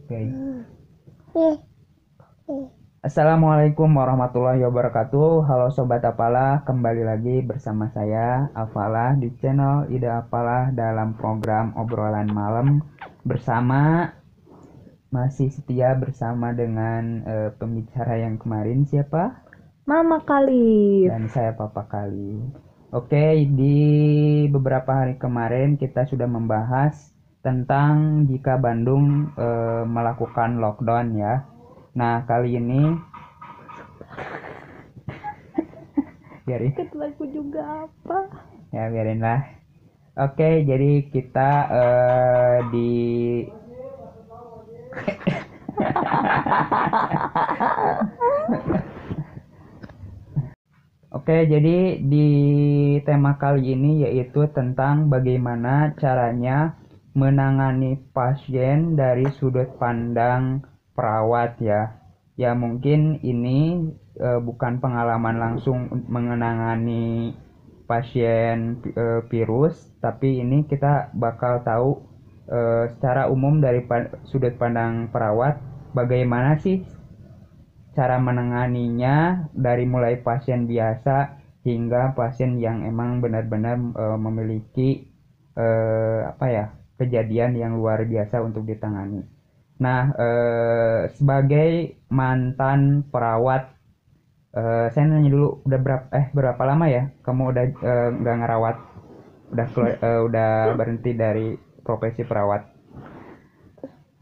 Oke. Assalamualaikum warahmatullahi wabarakatuh. Halo Sobat Apalah, kembali lagi bersama saya Apalah di channel Ida Apalah dalam program obrolan malam bersama masih setia bersama dengan pembicara yang kemarin siapa? Mama Khalif. Dan saya Papa Kali. Oke, di beberapa hari kemarin kita sudah membahas tentang jika Bandung melakukan lockdown ya. Nah, kali ini biarin Lagu juga apa? ya, biarinlah. Oke, jadi kita di Oke, jadi di tema kali ini yaitu tentang bagaimana caranya menangani pasien dari sudut pandang perawat ya. Ya mungkin ini bukan pengalaman langsung menangani pasien virus, tapi ini kita bakal tahu secara umum dari sudut pandang perawat bagaimana sih cara menanganinya dari mulai pasien biasa hingga pasien yang emang benar-benar memiliki kejadian yang luar biasa untuk ditangani. Nah, sebagai mantan perawat, saya nanya dulu udah berapa lama ya kamu udah nggak ngerawat, udah berhenti dari profesi perawat?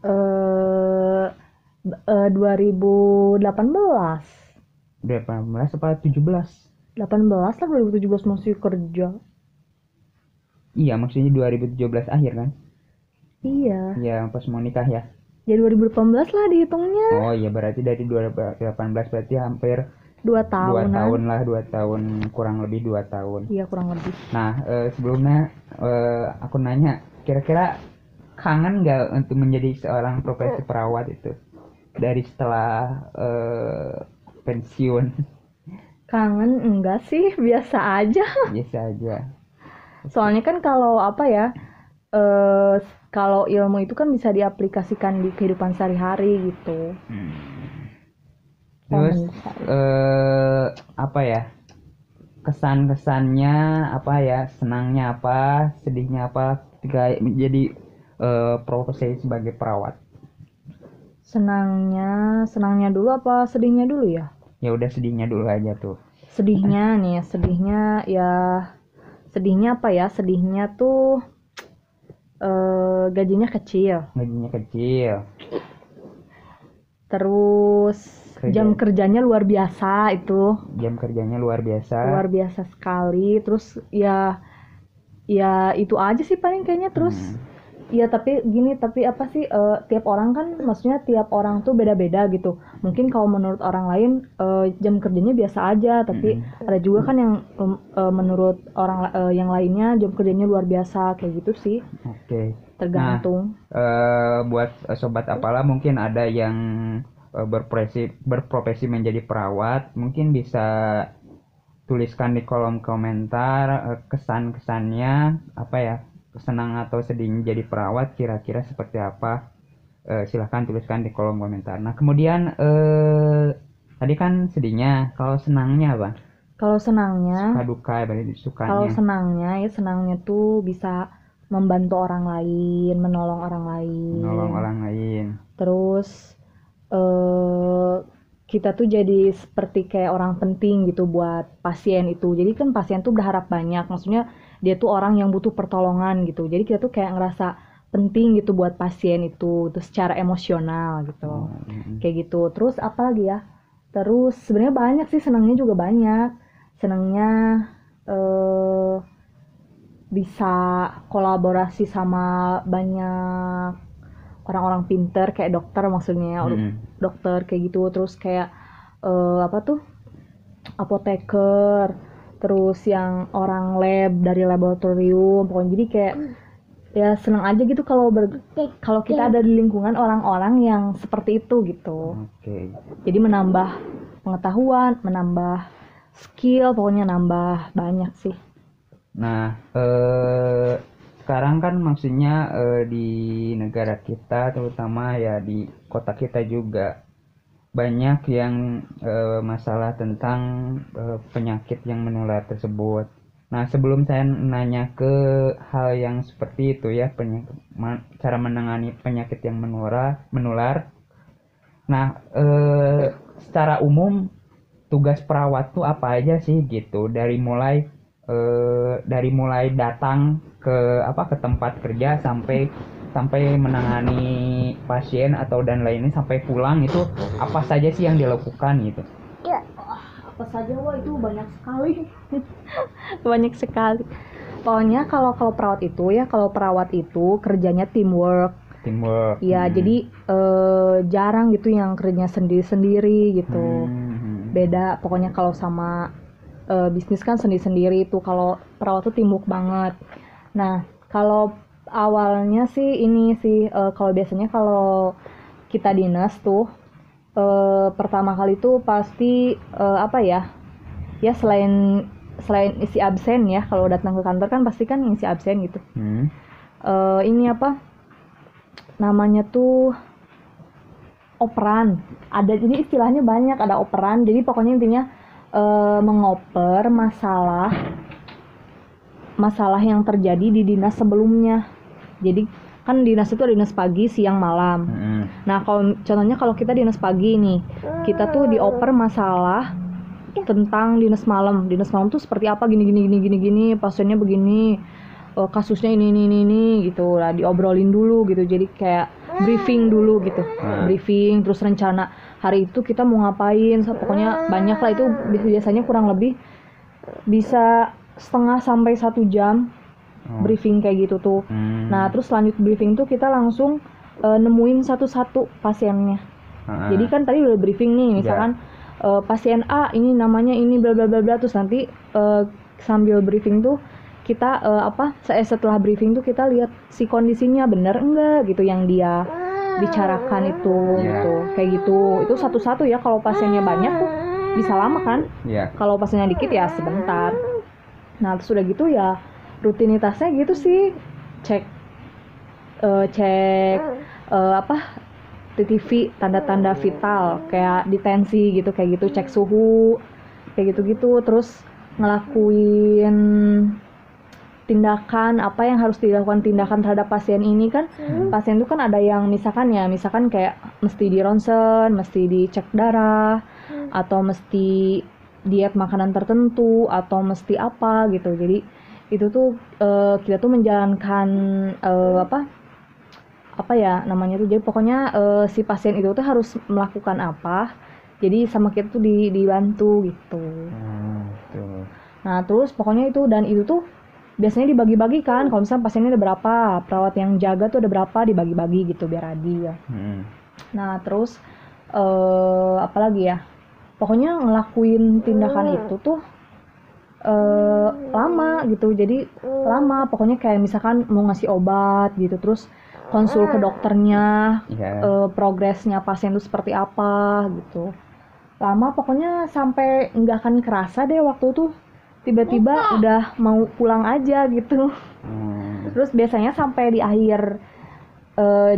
2018. 18 apa 17? 18 lah, 2017 masih kerja. Iya, maksudnya 2017 akhir kan? Iya. Iya, pas mau nikah ya. Ya 2018 lah dihitungnya. Oh iya, berarti dari 2018 berarti hampir 2 tahun. 2 tahun lah, 2 tahun, kurang lebih 2 tahun. Iya, kurang lebih. Nah, sebelumnya aku nanya, kira-kira kangen nggak untuk menjadi seorang profesi perawat itu dari setelah pensiun? Kangen enggak sih, biasa aja. Biasa aja. Soalnya kan kalau kalau ilmu itu kan bisa diaplikasikan di kehidupan sehari-hari gitu. Terus apa ya, kesan-kesannya apa ya, senangnya apa, sedihnya apa ketika menjadi profesi sebagai perawat? Senangnya dulu apa sedihnya dulu ya? Ya udah, sedihnya dulu aja tuh. Sedihnya apa ya? Sedihnya tuh gajinya kecil. Terus jam kerjanya luar biasa itu. Jam kerjanya luar biasa. Luar biasa sekali. Terus ya itu aja sih paling kayaknya. Terus ya tapi apa sih, tiap orang kan, maksudnya tiap orang tuh beda-beda gitu. Mungkin kalau menurut orang lain jam kerjanya biasa aja, tapi ada juga kan yang menurut orang yang lainnya jam kerjanya luar biasa kayak gitu sih. Oke. Tergantung. Nah, buat Sobat Apalah mungkin ada yang berprofesi menjadi perawat, mungkin bisa tuliskan di kolom komentar kesan-kesannya apa ya, senang atau sedih jadi perawat kira-kira seperti apa. Silahkan tuliskan di kolom komentar. Nah, kemudian tadi kan sedihnya, kalau senangnya apa? Kalau senangnya, suka duka berarti sukanya. Kalau senangnya tuh bisa membantu orang lain, menolong orang lain. Terus kita tuh jadi seperti kayak orang penting gitu buat pasien itu. Jadi kan pasien tuh berharap banyak, maksudnya dia tuh orang yang butuh pertolongan gitu. Jadi kita tuh kayak ngerasa penting gitu buat pasien itu secara emosional gitu. Kayak gitu. Terus apa lagi ya? Terus sebenarnya banyak sih, senangnya juga banyak. Senangnya bisa kolaborasi sama banyak orang-orang pinter kayak dokter, maksudnya dokter kayak gitu. Terus kayak apoteker, terus yang orang lab dari laboratorium, pokoknya jadi kayak ya seneng aja gitu kalau kita ada di lingkungan orang-orang yang seperti itu gitu. Jadi menambah pengetahuan, menambah skill, pokoknya nambah banyak sih. Nah, sekarang kan maksudnya di negara kita terutama ya di kota kita juga banyak yang masalah tentang penyakit yang menular tersebut. Nah, sebelum saya nanya ke hal yang seperti itu ya, cara menangani penyakit yang menular. Nah, secara umum tugas perawat tuh apa aja sih gitu? Dari mulai datang ke tempat kerja sampai sampai menangani pasien atau dan lainnya sampai pulang itu apa saja sih yang dilakukan gitu? Apa saja, wah itu banyak sekali. Banyak sekali. Pokoknya kalau perawat itu kerjanya teamwork. Ya, jadi jarang gitu yang kerjanya sendiri-sendiri gitu. Beda pokoknya kalau sama bisnis kan sendiri-sendiri itu, kalau perawat tuh teamwork banget. Nah, kalau awalnya sih ini sih kalau biasanya kalau kita dinas tuh pertama kali tuh pasti apa ya? Ya selain isi absen ya, kalau datang ke kantor kan pasti kan isi absen gitu. Ini apa? Namanya tuh operan. Ada, jadi istilahnya banyak, ada operan. Jadi pokoknya intinya mengoper masalah yang terjadi di dinas sebelumnya. Jadi kan dinas itu ada dinas pagi, siang, malam. Nah, contohnya kalau kita dinas pagi nih, kita tuh dioper masalah tentang dinas malam. Dinas malam tuh seperti apa, gini, pasiennya begini, kasusnya ini gitu lah, diobrolin dulu gitu. Jadi kayak briefing dulu gitu. Briefing, terus rencana hari itu kita mau ngapain. Pokoknya banyak lah, itu biasanya kurang lebih bisa setengah sampai 1 jam briefing kayak gitu tuh. Nah, terus lanjut briefing tuh kita langsung nemuin satu-satu pasiennya. Jadi kan tadi udah briefing nih, misalkan pasien A ini namanya ini bla bla bla bla, terus nanti sambil briefing tuh kita setelah briefing tuh kita lihat si kondisinya bener enggak gitu yang dia bicarakan itu gitu. Kayak gitu. Itu satu-satu ya, kalau pasiennya banyak tuh bisa lama kan. Kalau pasiennya dikit ya sebentar. Nah, terus udah gitu ya rutinitasnya gitu sih, cek TTV, tanda-tanda vital kayak detensi gitu, kayak gitu, cek suhu kayak gitu-gitu, terus ngelakuin tindakan apa yang harus dilakukan, tindakan terhadap pasien ini kan. Pasien itu kan ada yang misalkan kayak mesti di ronsen, mesti dicek darah, atau mesti diet makanan tertentu, atau mesti apa gitu. Jadi itu tuh kita tuh menjalankan apa ya namanya tuh, jadi pokoknya si pasien itu tuh harus melakukan apa, jadi sama kita tuh dibantu gitu. Nah, terus pokoknya itu, dan itu tuh biasanya dibagi-bagi kan, kalau misalnya pasiennya ada berapa, perawat yang jaga tuh ada berapa, dibagi-bagi gitu biar adil ya. Nah, terus apa lagi ya, pokoknya ngelakuin tindakan itu tuh lama gitu. Jadi lama, pokoknya kayak misalkan mau ngasih obat gitu, terus konsul ke dokternya, progresnya pasien itu seperti apa gitu. Lama pokoknya, sampai nggak akan kerasa deh waktu tuh tiba-tiba udah mau pulang aja gitu. Terus biasanya sampai di akhir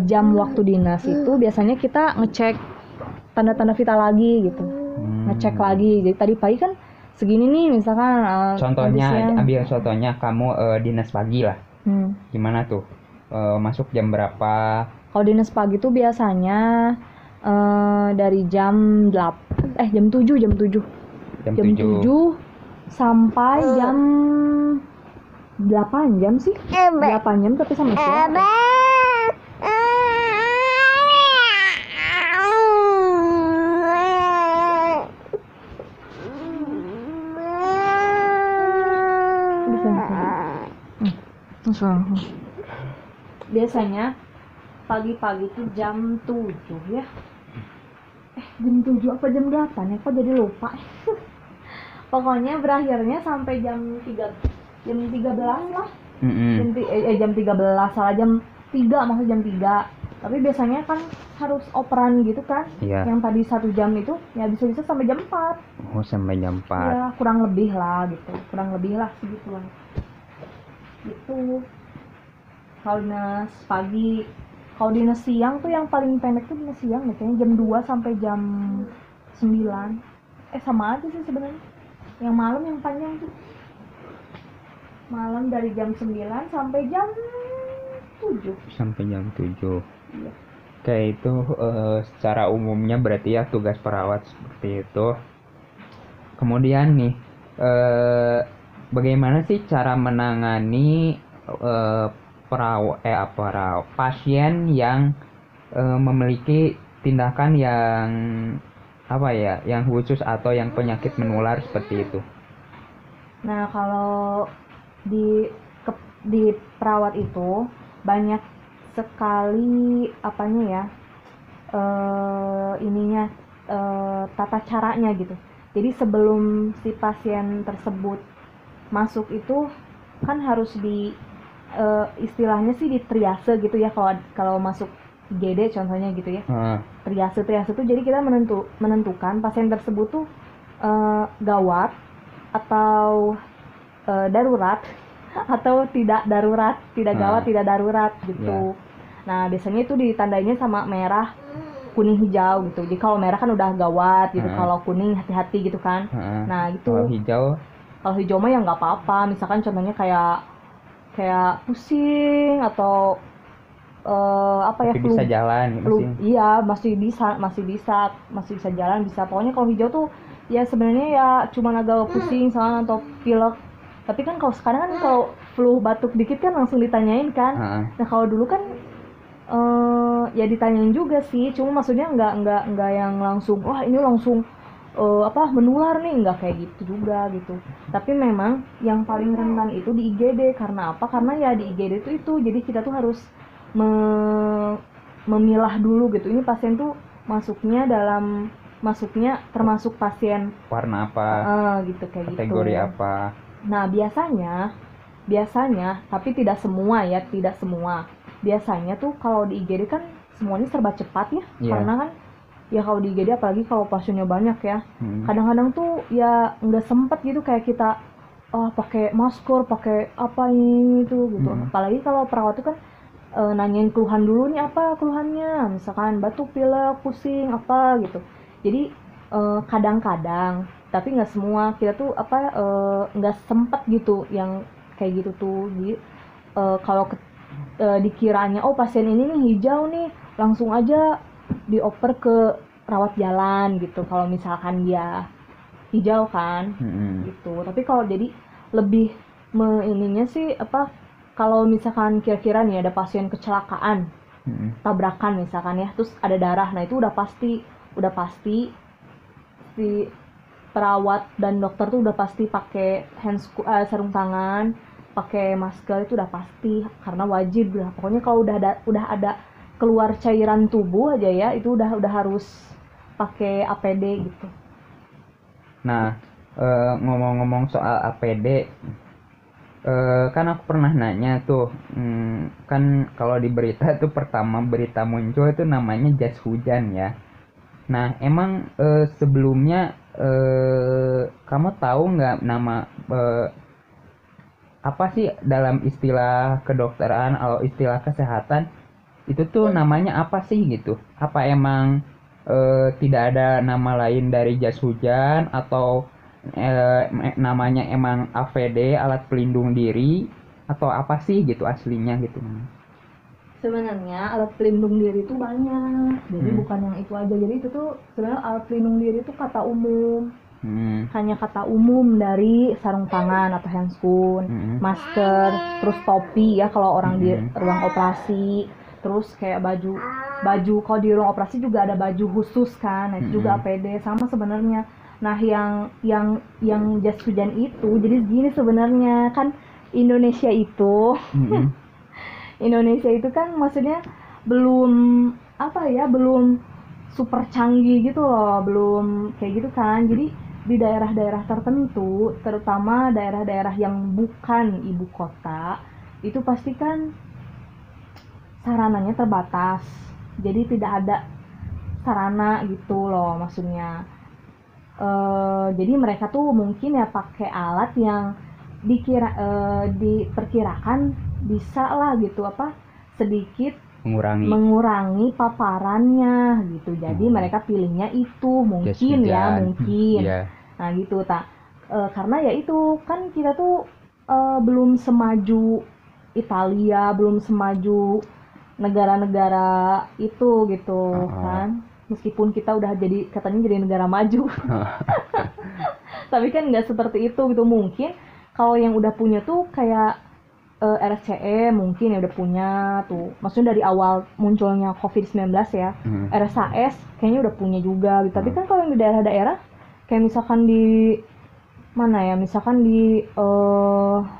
jam waktu dinas itu biasanya kita ngecek tanda-tanda vital lagi gitu. Ngecek lagi. Jadi tadi pagi kan segini nih misalkan. Contohnya, ambil contohnya kamu dinas pagi lah. Gimana tuh? Masuk jam berapa? Kalau dinas pagi tuh biasanya dari jam 7 sampai jam 8 jam sih. 8 jam tapi sama siang. Biasanya pagi-pagi tuh jam 7 ya. Jam 7 apa jam 8 ya, kok jadi lupa. Pokoknya berakhirnya sampai jam 13 lah. Jam 13, salah, jam 3, maksud jam 3. Tapi biasanya kan harus operan gitu kan. Yang tadi 1 jam itu ya bisa-bisa sampai jam 4. Oh, sampai jam 4. Ya, kurang lebih lah gitu. Kurang lebih lah segitu lah. Gitu. kalau dinas pagi. Kalau dinas siang tuh yang paling pendek tuh dinas siang ya, kayaknya jam 2 sampai jam 9. Sama aja sih sebenarnya. Yang malam yang panjang tuh malam dari jam 9 sampai jam 7. Sampai jam 7. Iya. Kayak itu secara umumnya berarti ya tugas perawat seperti itu. Kemudian nih, bagaimana sih cara menangani pasien yang memiliki tindakan yang apa ya, yang khusus atau yang penyakit menular seperti itu? Nah, kalau di perawat itu banyak sekali apanya ya, tata caranya gitu. Jadi sebelum si pasien tersebut masuk itu kan harus istilahnya sih di triase gitu ya, kalau masuk IGD contohnya gitu ya. Triase tuh jadi kita menentukan pasien tersebut tuh gawat atau darurat atau tidak darurat, tidak gawat, tidak darurat gitu. Nah, biasanya itu ditandainya sama merah, kuning, hijau gitu. Jadi kalau merah kan udah gawat gitu, kalau kuning hati-hati gitu kan. Nah, itu kalau hijau mah ya nggak apa-apa. Misalkan contohnya kayak pusing atau flu, bisa jalan flu, iya masih bisa jalan, bisa. Pokoknya kalau hijau tuh ya sebenarnya ya cuma agak pusing sama atau pilek. Tapi kan kalau sekarang kan kalau flu batuk dikit kan langsung ditanyain kan. Nah, kalau dulu kan ya ditanyain juga sih, cuma maksudnya nggak yang langsung wah ini langsung menular nih, nggak kayak gitu juga gitu. Tapi memang yang paling rentan itu di IGD. Karena apa? Karena ya di IGD itu jadi kita tuh harus memilah dulu gitu, ini pasien tuh masuknya termasuk pasien warna apa, gitu, kayak kategori gitu. apa. Nah, biasanya tapi tidak semua. Biasanya tuh kalau di IGD kan semuanya serba cepat ya. Karena kan ya kalau di IGD apalagi kalau pasiennya banyak ya, kadang-kadang tuh ya nggak sempet gitu kayak kita pakai masker, pakai apa ini itu gitu. Apalagi kalau perawat tuh kan nanyain keluhan dulu nih, apa keluhannya, misalkan batuk, pilek, pusing apa gitu. Jadi kadang-kadang, tapi nggak semua, kita tuh nggak sempet gitu yang kayak gitu tuh. Jadi kalau dikiranya pasien ini nih hijau nih, langsung aja dioper ke rawat jalan gitu kalau misalkan dia hijau kan. Gitu. Tapi kalau jadi lebih ininya sih kalau misalkan kira-kira nih ada pasien kecelakaan, tabrakan misalkan ya, terus ada darah, nah itu udah pasti si perawat dan dokter tuh udah pasti pakai sarung tangan, pakai masker, itu udah pasti karena wajib lah. Pokoknya kalau udah ada keluar cairan tubuh aja ya, itu udah harus pakai APD gitu. Nah, ngomong-ngomong soal APD, kan aku pernah nanya tuh, kan kalau di berita tuh pertama berita muncul itu namanya jas hujan ya. Nah, emang sebelumnya kamu tahu nggak nama apa sih dalam istilah kedokteran atau istilah kesehatan itu tuh namanya apa sih gitu? Apa emang tidak ada nama lain dari jas hujan, atau namanya emang APD, alat pelindung diri, atau apa sih gitu aslinya gitu? Sebenarnya alat pelindung diri itu banyak, jadi bukan yang itu aja. Jadi itu tuh sebenarnya alat pelindung diri itu kata umum, hanya kata umum dari sarung tangan atau handscoon, masker, terus topi ya kalau orang di ruang operasi, terus kayak baju kalau di ruang operasi juga ada baju khusus kan, nah itu juga APD sama sebenarnya. Nah, yang jas hujan itu jadi gini sebenarnya kan, Indonesia itu kan maksudnya belum belum super canggih gitu loh, belum kayak gitu kan. Jadi di daerah-daerah tertentu, terutama daerah-daerah yang bukan ibu kota, itu pasti kan sarananya terbatas. Jadi tidak ada sarana gitu loh maksudnya. Jadi mereka tuh mungkin ya pakai alat yang diperkirakan bisa lah gitu apa sedikit mengurangi mengurangi paparannya gitu. Jadi mereka pilihnya itu jas mungkin ya, hujan. mungkin. Iya. Nah gitu tak. Karena ya itu kan kita tuh belum semaju Italia, belum semaju negara-negara itu gitu kan. Meskipun kita udah jadi katanya jadi negara maju. Tapi kan nggak seperti itu gitu. Mungkin kalau yang udah punya tuh kayak RSCE mungkin ya udah punya tuh. Maksudnya dari awal munculnya COVID-19 ya. RSAS kayaknya udah punya juga gitu. Tapi kan kalau yang di daerah-daerah kayak misalkan di mana ya, misalkan di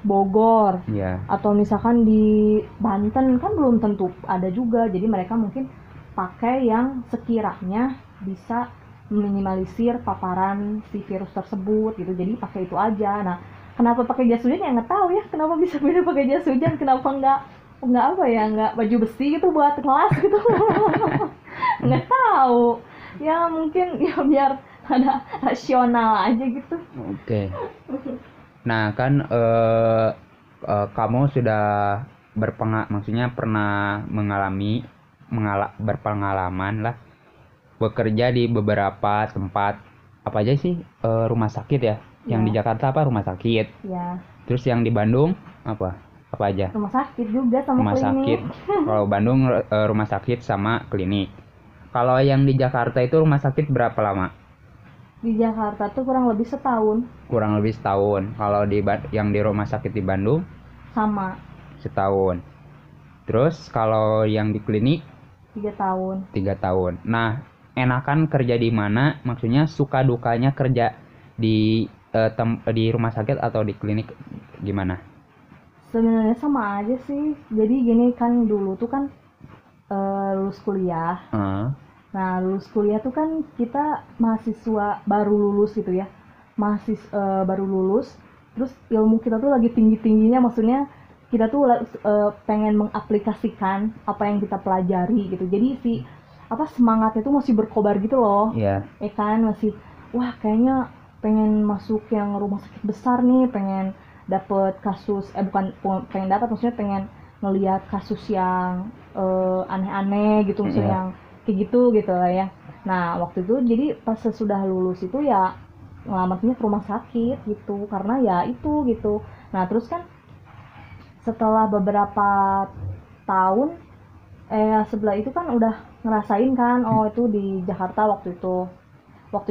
Bogor Iya. atau misalkan di Banten kan belum tentu ada juga. Jadi mereka mungkin pakai yang sekiranya bisa meminimalisir paparan si virus tersebut gitu. Jadi pakai itu aja. Nah, kenapa pakai jas hujan ya nggak tahu ya. Kenapa bisa beda pakai jas hujan? Kenapa nggak apa ya, nggak baju besi gitu buat kelas gitu? Nggak tahu. Ya mungkin ya biar ada rasional aja gitu. Oke. Nah kan kamu sudah maksudnya pernah berpengalaman lah bekerja di beberapa tempat, apa aja sih, rumah sakit ya? Yang di Jakarta apa rumah sakit? Ya. Terus yang di Bandung apa aja? Rumah sakit juga sama Rumah klinik. sakit. Kalau Bandung rumah sakit sama klinik. Kalau yang di Jakarta itu rumah sakit berapa lama? Di Jakarta tuh kurang lebih setahun. Kurang lebih setahun. Kalau yang di rumah sakit di Bandung Sama. setahun. Terus kalau yang di klinik 3 tahun. 3 tahun. Nah, enakan kerja di mana? Maksudnya suka dukanya kerja di di rumah sakit atau di klinik gimana? Sebenarnya sama aja sih. Jadi gini kan dulu tuh kan lulus kuliah. Nah, lulus kuliah tuh kan kita mahasiswa baru lulus gitu ya. Baru lulus, terus ilmu kita tuh lagi tinggi-tingginya, maksudnya kita tuh pengen mengaplikasikan apa yang kita pelajari gitu. Jadi semangatnya tuh masih berkobar gitu loh. Iya. Kan masih wah kayaknya pengen masuk yang rumah sakit besar nih, pengen dapet kasus bukan pengen dapat, maksudnya pengen ngelihat kasus yang aneh-aneh gitu, maksudnya yang kayak gitu lah ya. Nah waktu itu jadi pas sesudah lulus itu ya ngelamatnya ke rumah sakit gitu, karena ya itu gitu. Nah terus kan setelah beberapa tahun sebelah itu kan udah ngerasain kan, oh itu di Jakarta waktu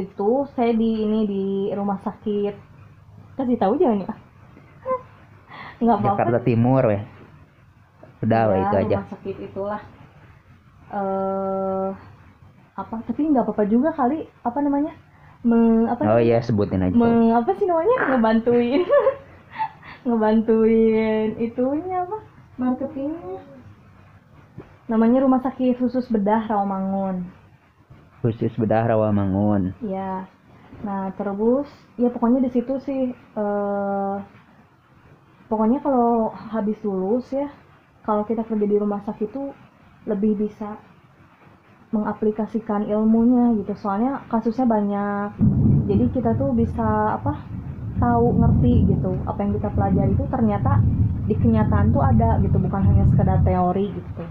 itu saya di rumah sakit, kasih tahu jangan ya. Nggak apa-apa. Jakarta Timur ya. Udah ya, itu aja. Rumah sakit itulah tapi nggak apa-apa juga kali, apa namanya, Iya sebutin aja. apa sih namanya, ngebantuin itunya apa, marketingnya. Namanya Rumah Sakit Khusus Bedah Rawamangun. Khusus Bedah Rawamangun. Ya. Nah terus ya pokoknya di situ sih pokoknya kalau habis lulus ya, kalau kita kerja di rumah sakit itu lebih bisa mengaplikasikan ilmunya gitu, soalnya kasusnya banyak, jadi kita tuh bisa tahu, ngerti gitu apa yang kita pelajari itu ternyata di kenyataan tuh ada gitu, bukan hanya sekedar teori gitu.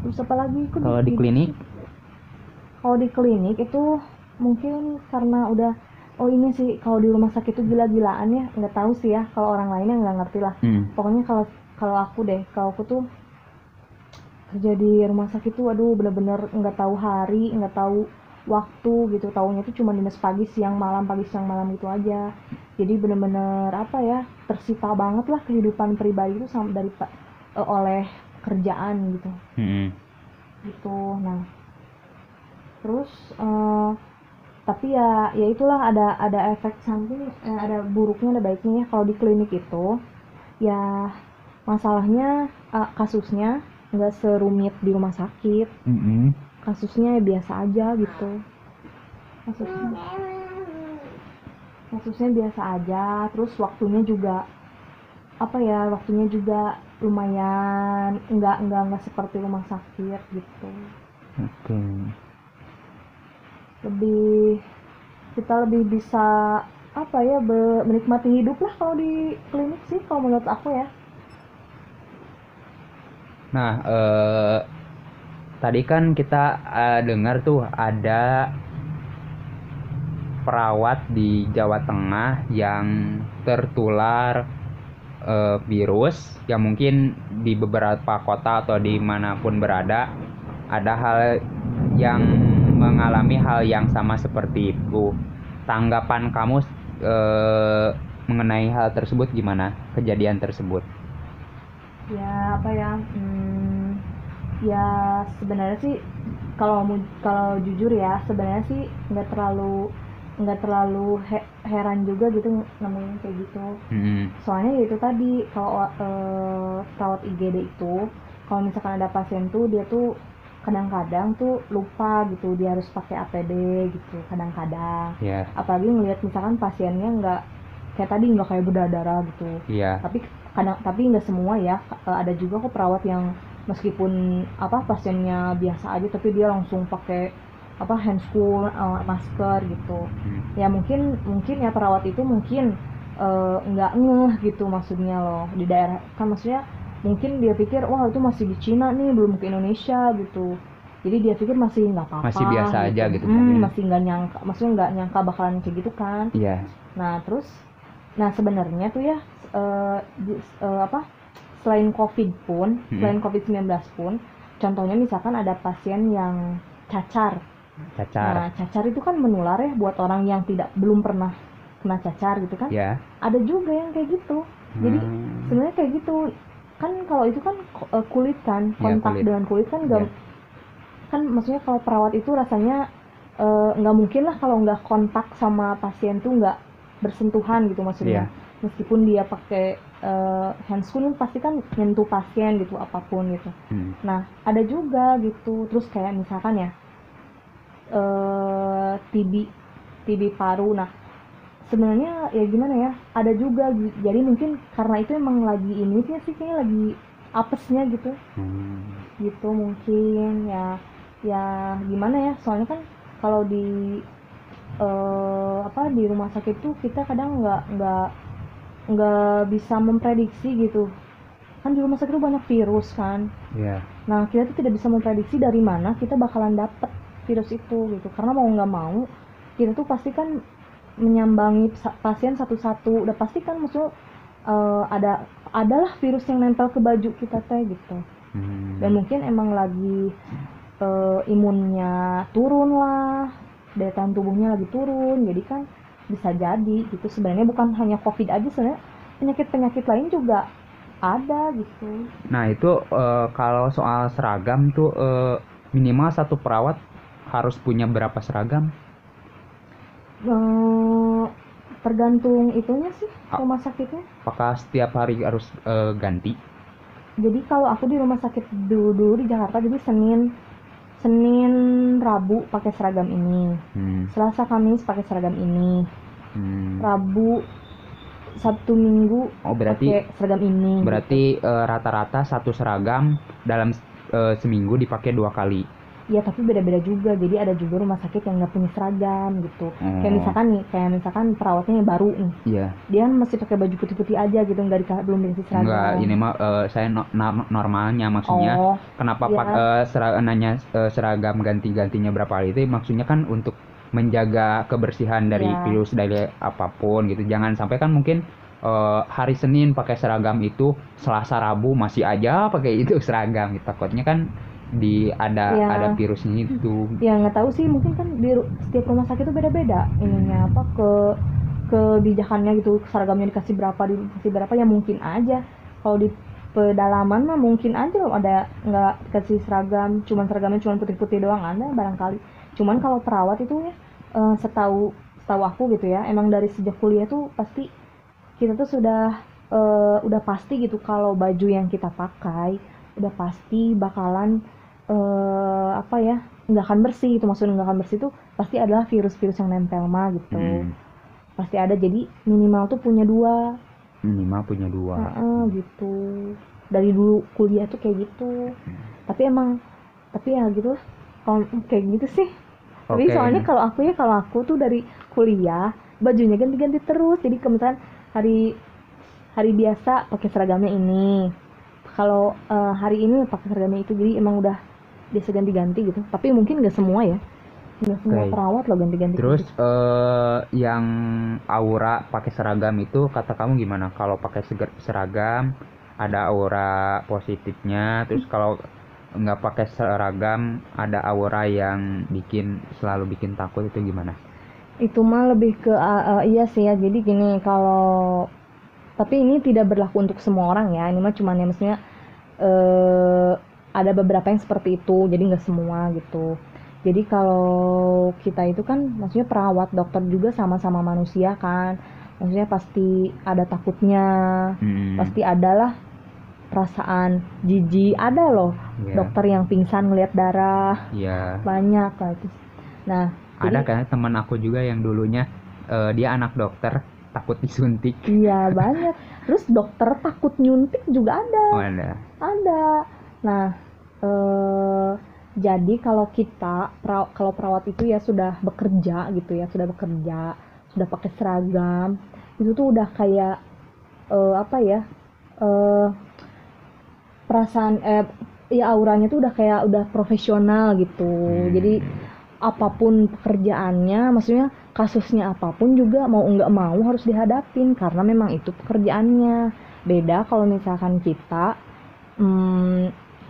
Terus apa lagi? Kalau di klinik? Kalau di klinik itu mungkin karena udah ini sih, kalau di rumah sakit itu gila-gilaan ya, nggak tahu sih ya kalau orang lainnya nggak ngerti lah. Pokoknya kalau aku tuh kerja di rumah sakit tuh aduh bener-bener nggak tahu hari, nggak tahu waktu gitu, taunya tuh cuma dinas pagi siang malam gitu aja. Jadi bener-bener tersita banget lah kehidupan pribadi itu oleh kerjaan gitu. Gitu. Nah terus tapi ya itulah ada efek samping, ada buruknya ada baiknya ya. Kalau di klinik itu ya masalahnya kasusnya nggak serumit di rumah sakit. Kasusnya biasa aja gitu, kasusnya biasa aja. Terus waktunya juga lumayan nggak seperti rumah sakit gitu. Kita lebih bisa apa ya, menikmati hidup lah kalau di klinik sih kalau menurut aku ya. Nah, tadi kan kita dengar tuh ada perawat di Jawa Tengah yang tertular virus, yang mungkin di beberapa kota atau dimanapun berada ada hal yang mengalami hal yang sama seperti itu. Tanggapan kamu mengenai hal tersebut gimana, kejadian tersebut? Ya apa ya, ya sebenarnya sih kalau jujur ya sebenarnya sih nggak terlalu heran juga gitu nemuin kayak gitu. Soalnya ya itu tadi, kalau perawat IGD itu kalau misalkan ada pasien tuh dia tuh kadang-kadang tuh lupa gitu, dia harus pakai APD gitu kadang-kadang. Yeah. Apalagi ngelihat misalkan pasiennya nggak kayak tadi, nggak kayak berdarah gitu. Yeah. Tapi nggak semua ya. Ada juga kok perawat yang meskipun pasiennya biasa aja tapi dia langsung pakai handscoon, masker gitu. Ya mungkin ya perawat itu mungkin nggak ngeh gitu maksudnya loh, di daerah kan maksudnya mungkin dia pikir wah itu masih di Cina nih, belum ke Indonesia gitu, jadi dia pikir masih nggak apa-apa, masih biasa gitu. aja gitu. Masih nggak nyangka, maksudnya nggak nyangka bakalan kayak gitu kan. Iya. Nah sebenarnya tuh ya selain COVID-19 pun, contohnya misalkan ada pasien yang cacar. Nah, cacar itu kan menular ya buat orang yang belum pernah kena cacar gitu kan. Yeah. Ada juga yang kayak gitu. Jadi sebenarnya kayak gitu kan, kalau itu kan kulit kan, kontak dengan kulit kan nggak, kan maksudnya kalau perawat itu rasanya nggak mungkin lah kalau nggak kontak sama pasien tuh nggak bersentuhan gitu maksudnya. Meskipun dia pakai handscoon pasti kan nyentuh pasien gitu apapun gitu. Nah ada juga gitu. Terus kayak misalkan ya TB paru. Nah sebenarnya ya gimana ya, ada juga, jadi mungkin karena itu emang lagi ini sih kayaknya lagi apesnya gitu. Gitu mungkin ya gimana ya, soalnya kan kalau di di rumah sakit tuh kita kadang nggak bisa memprediksi gitu kan, di rumah sakit tuh banyak virus kan. Nah kita tuh tidak bisa memprediksi dari mana kita bakalan dapet virus itu gitu, karena mau nggak mau kita tuh pasti kan menyambangi pasien satu-satu, udah pasti kan maksudnya adalah virus yang nempel ke baju kita teh gitu. Dan mungkin emang lagi imunnya turun lah, daya tahan tubuhnya lagi turun, jadi kan bisa jadi gitu. Sebenarnya bukan hanya COVID aja, sebenarnya penyakit lain juga ada gitu. Nah itu kalau soal seragam tuh minimal satu perawat harus punya berapa seragam? Tergantung itunya sih, rumah sakitnya. Apakah setiap hari harus ganti? Jadi kalau aku di rumah sakit dulu di Jakarta, jadi Senin Rabu pakai seragam ini, Selasa Kamis pakai seragam ini, Rabu Sabtu Minggu pakai seragam ini. Berarti gitu. Rata-rata satu seragam dalam seminggu dipakai 2 kali. Ya tapi beda-beda juga, jadi ada juga rumah sakit yang nggak punya seragam gitu. Kayak misalkan perawatnya yang baru nih, dia masih pakai baju putih-putih aja gitu, belum dikasih seragam. Enggak, ini mah saya normalnya maksudnya. Kenapa nanya seragam ganti-gantinya berapa kali itu? Maksudnya kan untuk menjaga kebersihan dari virus, dari apapun gitu. Jangan sampai kan mungkin hari Senin pakai seragam itu, Selasa Rabu masih aja pakai itu seragam gitu. Takutnya kan ada virusnya itu. Ya nggak tahu sih, mungkin kan di setiap rumah sakit itu beda-beda ininya kebijakannya gitu, seragamnya dikasih berapa ya, mungkin aja kalau di pedalaman mah mungkin aja loh ada nggak dikasih seragam, seragamnya cuma putih-putih doang, ada barangkali. Cuman kalau perawat itu ya setahu aku gitu ya, emang dari sejak kuliah tuh pasti kita tuh udah pasti gitu kalau baju yang kita pakai udah pasti bakalan nggak akan bersih itu. Maksudnya nggak akan bersih itu pasti adalah virus-virus yang nempel mah gitu. Pasti ada, jadi minimal tuh punya 2 gitu. Dari dulu kuliah tuh kayak gitu. Tapi ya gitu kalau kayak gitu sih. Tapi soalnya kalau aku tuh dari kuliah bajunya ganti-ganti terus. Jadi misalkan hari hari biasa pakai seragamnya ini, kalau hari ini pakai seragamnya itu. Jadi emang udah biasa ganti-ganti gitu, tapi mungkin nggak semua ya, nggak semua Oke. perawat loh ganti-ganti Terus gitu. yang aura pakai seragam itu kata kamu gimana? Kalau pakai seragam ada aura positifnya, terus kalau nggak pakai seragam ada aura yang selalu bikin takut, itu gimana? Itu mah lebih ke iya sih ya. Jadi gini, kalau tapi ini tidak berlaku untuk semua orang ya, ini mah cuman ya maksudnya eh, ada beberapa yang seperti itu, jadi nggak semua gitu. Jadi kalau kita itu kan maksudnya perawat, dokter juga sama-sama manusia kan, maksudnya pasti ada takutnya, pasti adalah perasaan jijik, ada loh Iya. dokter yang pingsan ngelihat darah, Iya. banyak lah itu. Nah Ada jadi kan teman aku juga yang dulunya dia anak dokter, takut disuntik. iya banyak. Terus dokter takut nyuntik juga ada. Oh, ada. Ada. Nah, eh, jadi kalau kita kalau perawat itu ya sudah bekerja gitu ya, sudah bekerja, sudah pakai seragam, itu tuh udah kayak apa ya? eh perasaan ya auranya tuh udah kayak udah profesional gitu. Jadi apapun pekerjaannya, maksudnya kasusnya apapun juga mau nggak mau harus dihadapin karena memang itu pekerjaannya. Beda kalau misalkan kita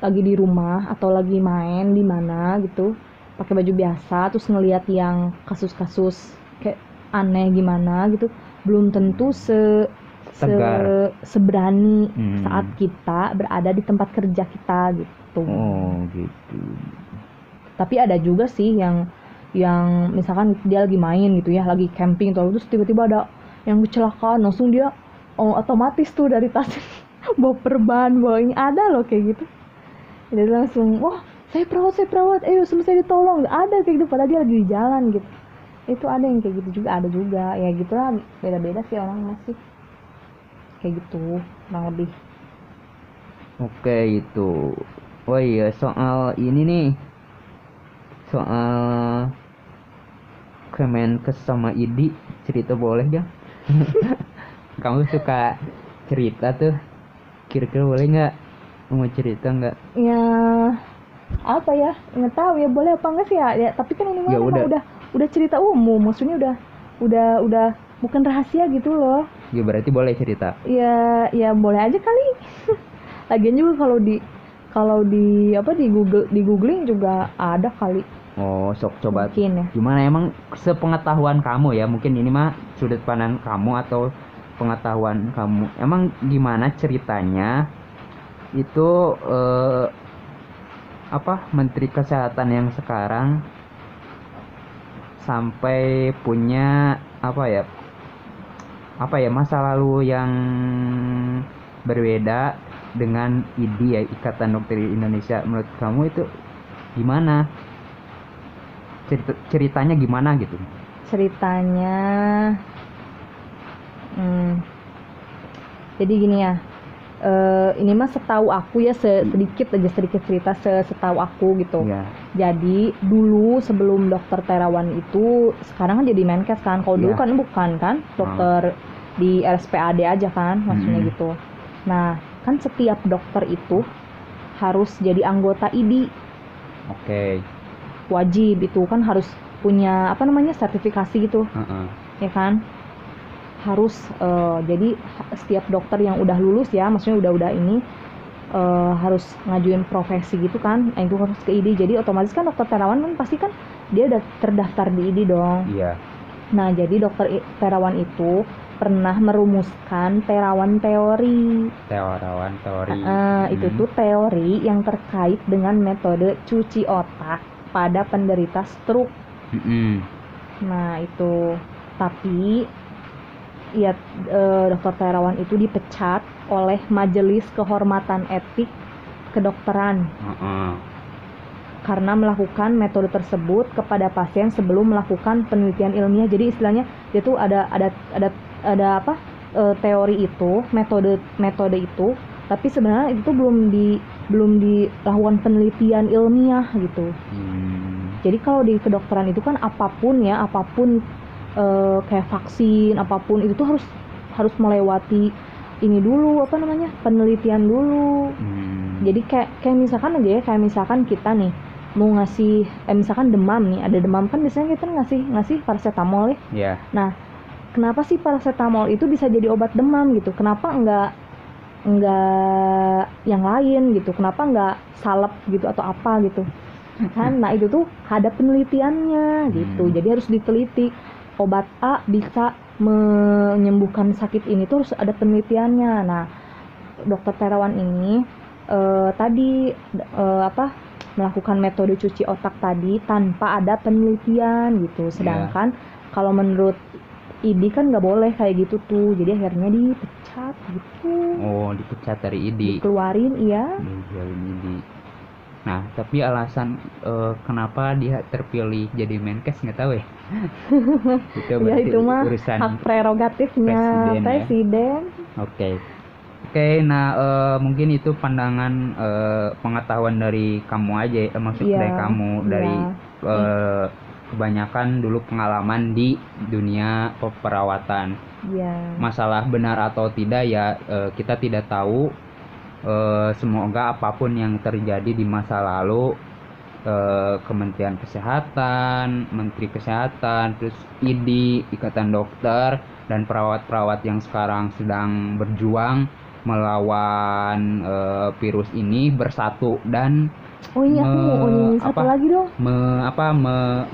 lagi di rumah atau lagi main di mana gitu, pakai baju biasa terus ngelihat yang kasus-kasus kayak aneh gimana gitu, belum tentu Tegar. seberani saat kita berada di tempat kerja kita gitu. Oh gitu. Tapi ada juga sih yang misalkan dia lagi main gitu ya, lagi camping tuh, terus tiba-tiba ada yang kecelakaan, langsung dia otomatis tuh dari tas bawa perban, bawa ini, ada loh kayak gitu. Jadi langsung, wah saya perawat, ayo selesai ditolong. Nggak ada kayak gitu, padahal dia lagi di jalan gitu. Itu ada yang kayak gitu juga, ada juga. Ya gitulah, beda-beda sih orang masih kayak gitu, kurang lebih. Oke itu. Oh iya, soal ini nih, soal Kemenkes sama ID, cerita boleh gak? Kamu suka cerita tuh, kira-kira boleh nggak? Mau cerita nggak? Ya apa ya, nggak tahu ya boleh apa enggak sih ya, ya tapi kan ini mah Ya memang udah cerita umum, maksudnya udah bukan rahasia gitu loh. Ya berarti boleh cerita. Ya ya boleh aja kali. Lagian juga kalau di apa di googling juga ada kali. Oh, sok coba. Mungkin ya. Gimana emang sepengetahuan kamu ya? Mungkin ini mah sudut pandang kamu atau pengetahuan kamu. Emang gimana ceritanya itu apa Menteri Kesehatan yang sekarang sampai punya apa ya masa lalu yang berbeda dengan IDI ya, Ikatan Dokter Indonesia. Menurut kamu itu gimana? Ceritanya gimana gitu? Ceritanya jadi gini ya, ini mah setahu aku ya, sedikit cerita setahu aku gitu. Iya. Jadi dulu sebelum dokter Terawan itu, sekarang kan jadi Menkes kan. Kalau dulu Iya. kan bukan kan, dokter di RSPAD aja kan maksudnya gitu. Nah kan setiap dokter itu harus jadi anggota ID. Oke. Wajib itu kan, harus punya apa namanya sertifikasi gitu, ya kan, harus jadi setiap dokter yang udah lulus ya, maksudnya udah ini harus ngajuin profesi gitu kan. Nah, itu harus ke ID. Jadi otomatis kan dokter Terawan kan pasti kan dia udah terdaftar di ID dong. Iya. Nah jadi dokter Terawan itu pernah merumuskan Terawan teori. Terawan teori. Itu tuh teori yang terkait dengan metode cuci otak pada penderita stroke. Nah itu, tapi ya dokter Terawan itu dipecat oleh Majelis Kehormatan Etik Kedokteran karena melakukan metode tersebut kepada pasien sebelum melakukan penelitian ilmiah. Jadi istilahnya dia tuh ada apa teori itu, metode itu, tapi sebenarnya itu belum dilakukan penelitian ilmiah gitu. Jadi kalau di kedokteran itu kan apapun kayak vaksin apapun itu tuh harus melewati ini dulu apa namanya penelitian dulu. Jadi kayak misalkan aja ya, kayak misalkan kita nih mau ngasih misalkan demam nih, ada demam kan biasanya kita ngasih paracetamol ya. Yeah. Nah, kenapa sih paracetamol itu bisa jadi obat demam gitu? Kenapa enggak yang lain gitu? Kenapa enggak salep gitu atau apa gitu? Kan nah itu tuh ada penelitiannya gitu. Jadi harus diteliti. Obat A bisa menyembuhkan sakit ini tuh harus ada penelitiannya. Nah, Dokter Terawan ini tadi melakukan metode cuci otak tadi tanpa ada penelitian gitu. Sedangkan kalau menurut ID kan nggak boleh kayak gitu tuh, jadi akhirnya dipecat gitu. Oh, dipecat dari ID. Dikeluarin, iya. Dikeluarin ID. Nah, tapi alasan kenapa dia terpilih jadi Menkes nggak tahu ya. Itu ya itu mah urusan hak prerogatifnya presiden. Oke, nah mungkin itu pandangan pengetahuan dari kamu aja, dari kamu dari kebanyakan dulu pengalaman di dunia perawatan. Masalah benar atau tidak ya kita tidak tahu. Semoga apapun yang terjadi di masa lalu, Kementerian Kesehatan, Menteri Kesehatan, terus ID, Ikatan Dokter, dan perawat-perawat yang sekarang sedang berjuang melawan virus ini bersatu dan satu lagi dong.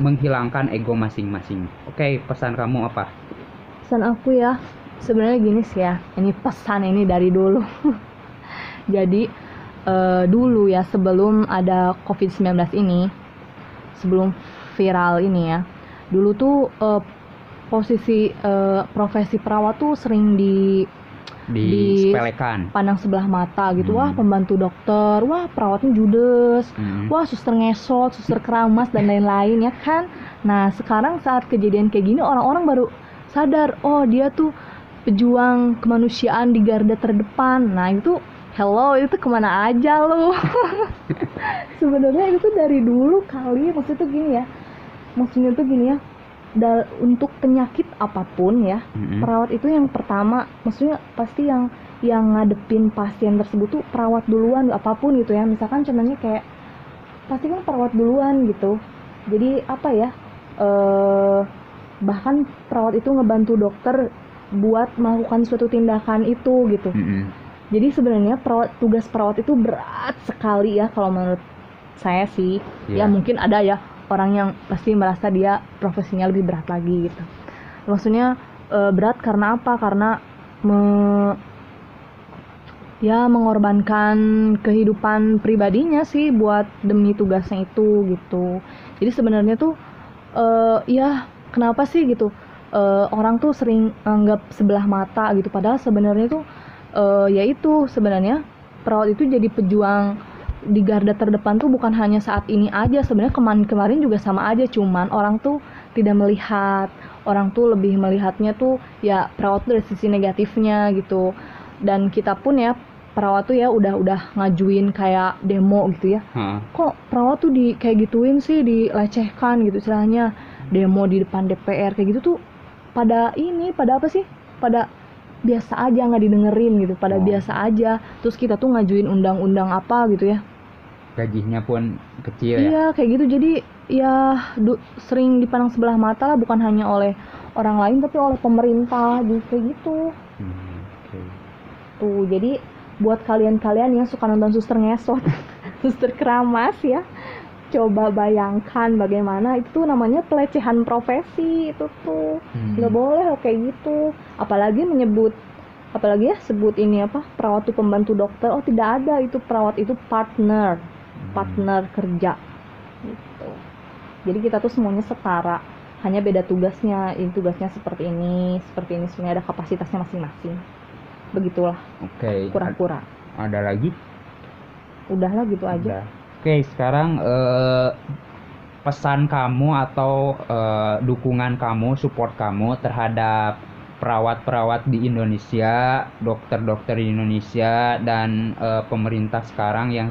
Menghilangkan ego masing-masing. Oke, pesan kamu apa? Pesan aku ya, sebenarnya gini sih ya, ini pesan ini dari dulu. Jadi dulu ya sebelum ada COVID-19 ini, sebelum viral ini ya, dulu tuh profesi perawat tuh sering disepelekan, pandang sebelah mata gitu. Wah, pembantu dokter, wah perawatnya judes, wah suster ngesot, suster keramas dan lain-lain ya kan. Nah sekarang saat kejadian kayak gini orang-orang baru sadar, oh dia tuh pejuang kemanusiaan di garda terdepan. Nah itu hello, itu kemana aja lo? Sebenarnya itu dari dulu kali, maksudnya tuh gini ya, untuk penyakit apapun ya, perawat itu yang pertama, maksudnya pasti yang ngadepin pasien tersebut tuh perawat duluan, apapun gitu ya. Misalkan contohnya kayak pasti kan perawat duluan gitu. Jadi apa ya, bahkan perawat itu ngebantu dokter buat melakukan suatu tindakan itu gitu. Jadi sebenarnya tugas perawat itu berat sekali ya kalau menurut saya sih. Ya mungkin ada ya orang yang pasti merasa dia profesinya lebih berat lagi gitu. Maksudnya berat karena apa? Karena mengorbankan kehidupan pribadinya sih buat demi tugasnya itu gitu. Jadi sebenarnya tuh kenapa sih gitu orang tuh sering anggap sebelah mata gitu, padahal sebenarnya tuh yaitu sebenarnya perawat itu jadi pejuang di garda terdepan tuh bukan hanya saat ini aja, sebenarnya kemarin juga sama aja, cuman orang tuh tidak melihat, orang tuh lebih melihatnya tuh ya perawat tuh dari sisi negatifnya gitu. Dan kita pun ya perawat tuh ya udah ngajuin kayak demo gitu ya. Kok perawat tuh kayak gituin sih, dilecehkan gitu istilahnya, demo di depan DPR kayak gitu tuh pada apa sih, pada biasa aja, nggak didengerin gitu, pada biasa aja. Terus kita tuh ngajuin undang-undang apa gitu ya, gajinya pun kecil ya. Iya kayak gitu, jadi ya sering dipandang sebelah mata lah, bukan hanya oleh orang lain tapi oleh pemerintah juga kayak gitu. Tuh jadi buat kalian-kalian yang suka nonton suster ngesot, suster keramas ya, coba bayangkan bagaimana itu namanya pelecehan profesi itu tuh. Nggak boleh kayak gitu, apalagi sebut ini apa, perawat itu pembantu dokter. Oh tidak ada, itu perawat itu partner kerja gitu. Jadi kita tuh semuanya setara, hanya beda tugasnya. Ini tugasnya seperti ini semuanya ada kapasitasnya masing-masing, begitulah. Kura-kura ada lagi? Udahlah gitu aja. Oke, sekarang pesan kamu atau dukungan kamu, support kamu terhadap perawat-perawat di Indonesia, dokter-dokter di Indonesia, dan pemerintah sekarang yang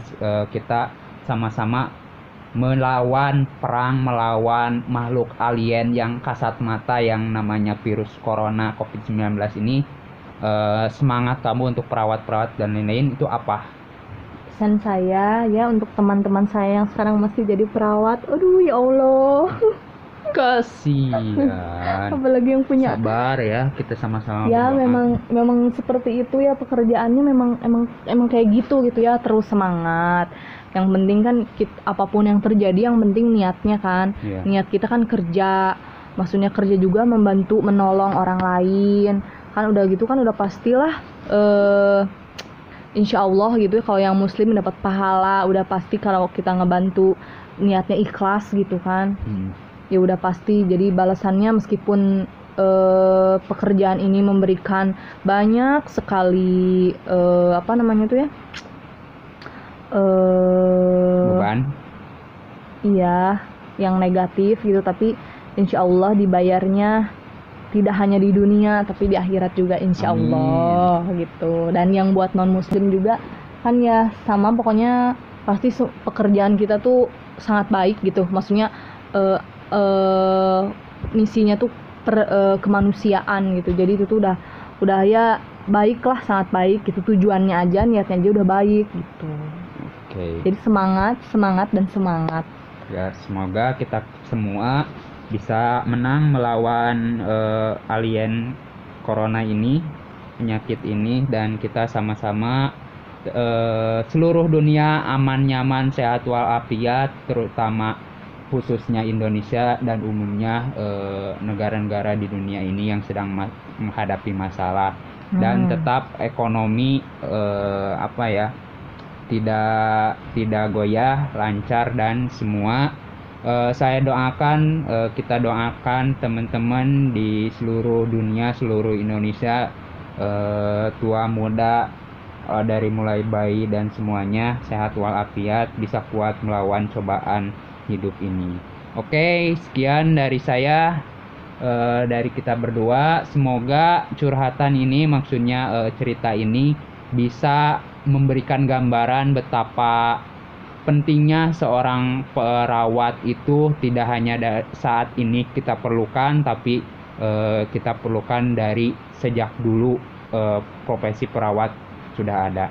kita sama-sama melawan makhluk alien yang kasat mata yang namanya virus corona COVID-19 ini, semangat kamu untuk perawat-perawat dan lain-lain itu apa? Pesan saya ya untuk teman-teman saya yang sekarang masih jadi perawat, aduh ya Allah. Kasihan. Apalagi yang punya. Sabar ya, kita sama-sama Ya berdoa. memang seperti itu ya, pekerjaannya memang kayak gitu ya, terus semangat. Yang penting kan apapun yang terjadi, yang penting niatnya kan. Iya. Niat kita kan kerja, maksudnya kerja juga membantu menolong orang lain kan, udah gitu kan udah pastilah insya Allah gitu ya, kalau yang muslim dapat pahala, udah pasti kalau kita ngebantu niatnya ikhlas gitu kan. Ya udah pasti jadi balasannya, meskipun pekerjaan ini memberikan banyak sekali apa namanya tuh ya, Beban. iya yang negatif gitu, tapi insya Allah dibayarnya tidak hanya di dunia tapi di akhirat juga insya Allah gitu. Dan yang buat non muslim juga kan ya sama, pokoknya pasti pekerjaan kita tuh sangat baik gitu, maksudnya misinya tuh kemanusiaan gitu, jadi itu tuh udah ya baik lah, sangat baik gitu, tujuannya aja, niatnya aja udah baik gitu. Jadi semangat Ya, semoga kita semua bisa menang melawan alien corona ini, penyakit ini, dan kita sama-sama seluruh dunia aman, nyaman, sehat walafiat, terutama khususnya Indonesia dan umumnya negara-negara di dunia ini yang sedang menghadapi masalah, dan tetap ekonomi tidak goyah, lancar, dan semua. Saya doakan, kita doakan teman-teman di seluruh dunia, seluruh Indonesia, tua muda, dari mulai bayi dan semuanya sehat walafiat, bisa kuat melawan cobaan hidup ini. Oke, sekian dari saya, dari kita berdua. Semoga curhatan ini, maksudnya cerita ini, bisa memberikan gambaran betapa pentingnya seorang perawat itu tidak hanya saat ini kita perlukan, tapi kita perlukan dari sejak dulu profesi perawat sudah ada.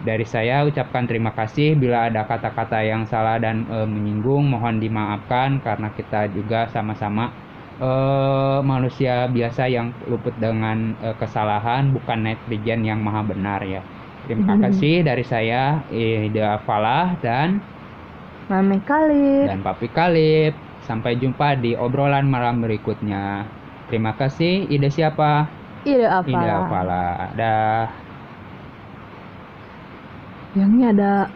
Dari saya ucapkan terima kasih. Bila ada kata-kata yang salah dan menyinggung, mohon dimaafkan, karena kita juga sama-sama manusia biasa yang luput dengan kesalahan, bukan netizen yang maha benar ya. Terima kasih dari saya, Ida Falah dan Mame Kalib dan Papi Kalib. Sampai jumpa di obrolan malam berikutnya. Terima kasih. Ida siapa? Ida Falah. Dah. Yang ini ada